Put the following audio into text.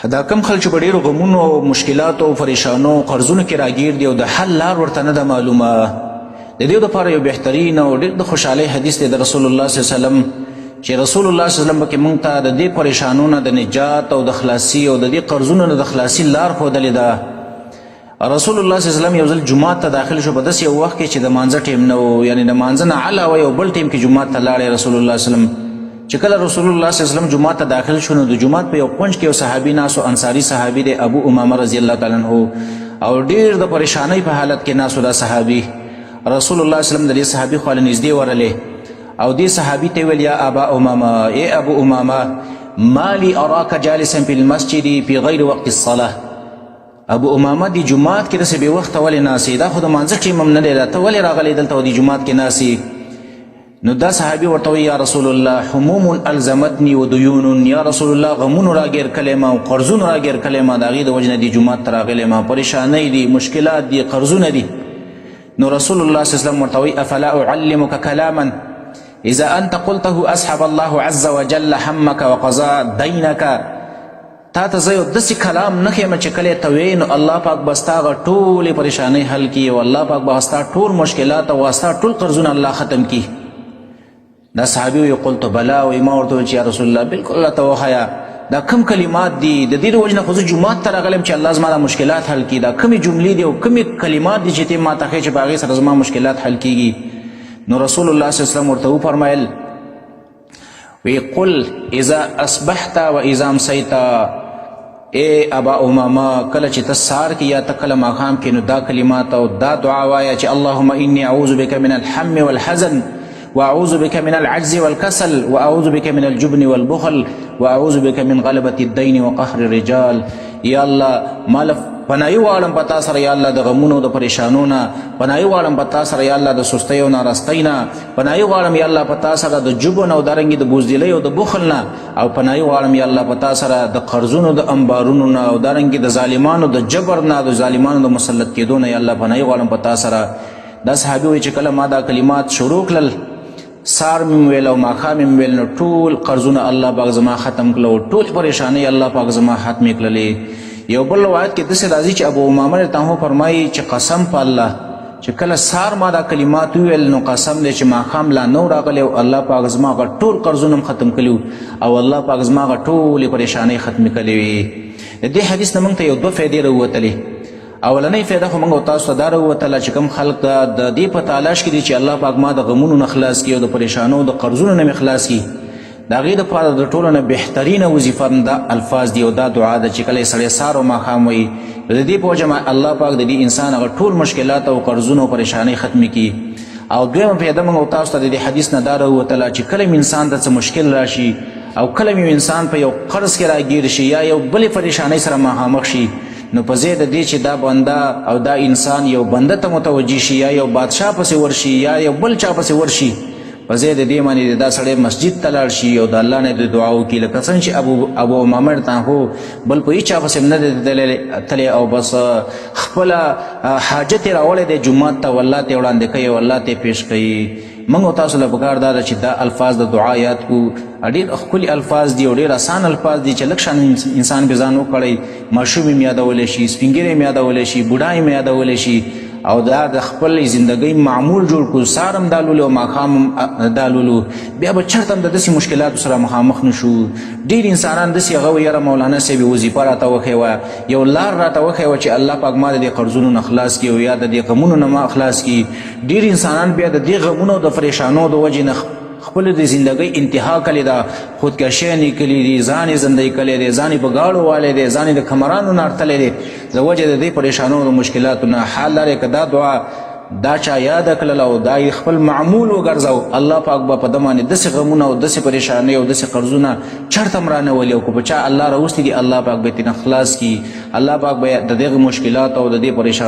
دا کم خلک چې په ډېرو غمونو او مشکلاتو او پریشانو قرضونو کې راګیر دي او د حل لار ورته نه ده معلومه. د دې دپاره یو بهترین او ډېر د خوشحالۍ حدیث دی د رسول الله صلی الله علیه وسلم چې رسول الله صلی الله علیه وسلم پکې موږ ته د دې پریشانو نه د نجات او د خلاصي او د دې قرضونو نه د خلاصي لار ښودلې ده. رسول الله صلی الله علیه وسلم یو ځل جومات ته داخل شو په داسې یو وخت کې چې د مانځه ټیم نه و، یعنې د مانځه نه علاوه یو بل ټیم کې جومات ته لاړی رسول الله صلی الله علیه وسلم. چې کله رسول الله صلی الله علیه وسلم جومات ته داخل شو نو د جومات په یو کونج کې یو صحابي ناست و، انصاري صحابي دی ابو امامه رضی الله تعالی عنه، او ډېر د پریشانۍ په حالت کې ناست و دا صحابي. رسول الله صلی الله علیه وسلم د دې صحابي خواله نږدې ورغلی او دې صحابي ته ویل یا ابا امامه، ای ابو امامه ما لی اراک جالسا فی المسجد فی غیر وقت الصلاه. ابو امامه دی جومات کې داسې بې وخته ولې ناستې؟ دا خو د مانځه ټیم هم نه دی، ته ولې راغلی دلته او دې جومات کې ناستې؟ نو دا صحابي ورته وایي یا رسول الله حموم الزمتني ودیون، یا رسول الله غمونو راګیر کلی ما او قرضونو راګیر کلی ما، د هغې د وجې نه دې جومات ته راغلی ما، پریشانۍ دي، مشکلات دي، قرضونه دي. نو رسول الله صلی الله علیه وسلم ورته وایي افلا اعلمک کلاما اذا انت قلته اسحب الله عز وجل همك وقضا دینک. تا ته زه یو داسې کلام نه ښیم چې کله یې ته ویې نو الله پاک به ستا هغه ټولې پریشانۍ حل کړي او الله پاک به ستا ټول مشکلات او ستا ټول قرضونه الله ختم کړي. دا صحابي وی قلت بلا، وی ما ورته ویل چې یا رسول الله بالکل راته وښیه دا کوم کلمات دي، د دې د وجې نه خو زه جومات ته راغلی یم چې الله زما دا مشکلات حل کړي، دا کومې جملې دي او کومې کلمات دي چې ته ما ته ښیې چې په هغې سره زما مشکلات حل کېږي. نو رسول الله صلی الله علیه وسلم ورته وفرمیل وی قل اذا اصبحت و اذا امسیت، ای ابا امامه کله چې ته سهار کې یا ته کله ماښام کې نو دا کلمات او دا دعا وایه چې اللهم انی اعوذ بک من الحم والحزن واعوذ بك من العجز والكسل واعوذ بك من الجبن والبخل واعوذ بك من غلبة الدين وقهر الرجال. یا الله مال پناهي غواړم په تا سره یا الله د غمونو د پریشانو نه، پناهي غواړم په تا سره یا الله د سستۍ او ناراستۍ نه، پناهي غواړم یا الله په تا سره د جبن او دارنګې د بزدلۍ او د بخل نه، او پناهي غواړم یا الله په تا سره د قرضونو د انبارونو نه او دارنګې د ظالمانو د جبر نه، د ظالمانو د مسلط کېدو نه یا الله پناهي غواړم په تا سره. دا صحابي وایي چې کله ما دا کلمات شروع کړل سار مې ویل او ماښام مې ویل نو ټول قرضونه الله پاک زما ختم کړل او ټول پریشانۍ الله پاک زما ختمې کړلې. یو بل روایت کې داسې راځي چې ابو امامه رضی الله عنه فرمایي چې قسم په الله چې کله سار ما دا کلمات وویل نو قسم دی چې ماښام لا نو راغلی او الله پاک زما هغه ټول قرضونه هم ختم کړي او الله پاک زما هغه ټولې پریشانۍ ختمې کړې وي. د دې حدیث نه موږ ته یو دوه فایدې راووتلې. اولنۍ فایده خو موږ او تاسو ته دا راووتله چې کوم خلک د دې په تلاش کې دي چې الله پاک ما د غمونو نه خلاص کړي او د پریشانو د قرضونو نه مې خلاص کړي، د هغې دپاره د ټولو نه بهترینه وظیفه دا الفاظ دي او دا دعا ده چې کله یې سړی سهار او ماښام وایي د دې په وجه الله پاک د دې انسان هغه ټول مشکلات او قرضونه او پریشانۍ ختمې کړي. او دویمه فایده موږ او تاسو ته د دې حدیث نه دا راووتله چې کله انسان ته څه مشکل راشي او کله یو انسان په یو قرض کې راګیر شي یا یو بلې پریشانۍ سره مخامخ شي نو په ځای د دې چې دا بنده او دا انسان یو بنده ته متوجه شي یا یو بادشاه پسې ورشي یا یو بل چا پسې ورشي، په ځای د دې باندې دا سړی مسجد ته لاړ شي او د الله نه د دعا وکړي، لکه څنګه چې ابو امامه رضی الله عنه بل په هېچ چا پسې نه دی تللی او بس خپله حاجت یې راوړی دی جومات ته او الله ته یې وړاندې کوي او الله ته یې پیش کوي. موږ او تاسو له پکار دا ده چې دا الفاظ د دعا یاد کړو. ډېر ښکلي الفاظ دي او ډېر اسان الفاظ دي چې لږ شان انسان بې ځان وکړی، ماشوم یې یادولی شي، سپین ږیری یې یادولی شي، بوډا یې یادولی شي او دا د خپل زندګۍ معمول جوړ کړو، سهار هم دا لولو او ماښام هم دا لولو، بیا به چېرته هم د داسې مشکلاتو سره مخامخ نه شو. ډېر انسانان داسې هغه وایي یاره مولانا صاحب وظیفه راته وښیوه، یو لار راته وښیوه چې الله پاک ما د دې قرضونو نه خلاص کړي او یا د دې غمونو نه ما خلاص کړي. ډېر انسانان بیا د دې غمونو او د پریشانو د وجې نه خپل د زندګۍ انتها کړې ده، خودکشۍ یې کړي دي، ځان یې زندۍ کړی دی، ځان یې په گاړو والی دی، ځان یې د کمرانو نه اړتلی دی د وجې د دې پریشانو او د مشکلاتو نه. حال لرې که دا دعا دا چا یاده کړله او دا یې خپل معمول وګرځو، الله پاک به په ده باندې داسې غمونه او داسې پریشانۍ او داسې قرضونه چېرته هم رانولي او که په چا الله راوستي دي الله پاک به یې ترېنه خلاص کړي، الله پاک به د دغې مشکلات او د دې پریشانۍ